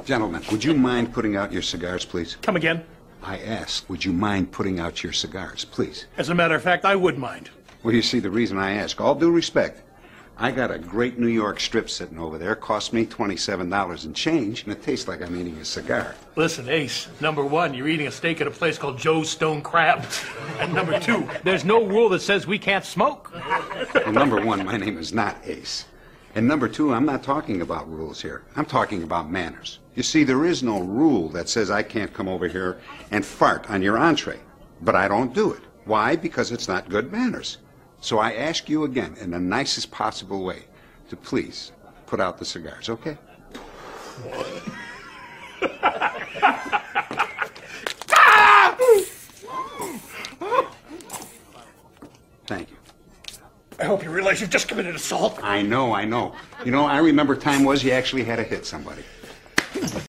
Gentlemen, would you mind putting out your cigars, please? Come again? I asked, would you mind putting out your cigars, please? As a matter of fact, I would mind. Well, you see, the reason I ask, all due respect, I got a great New York strip sitting over there. Cost me $27 and change, and it tastes like I'm eating a cigar. Listen, Ace, number one, you're eating a steak at a place called Joe's Stone Crab. And number two, there's no rule that says we can't smoke. Well, number one, my name is not Ace. And number two, I'm not talking about rules here. I'm talking about manners. You see, there is no rule that says I can't come over here and fart on your entree. But I don't do it. Why? Because it's not good manners. So I ask you again, in the nicest possible way, to please put out the cigars, okay? Thank you. I hope you realize you've just committed assault. I know. You know, I remember time was you actually had to hit somebody.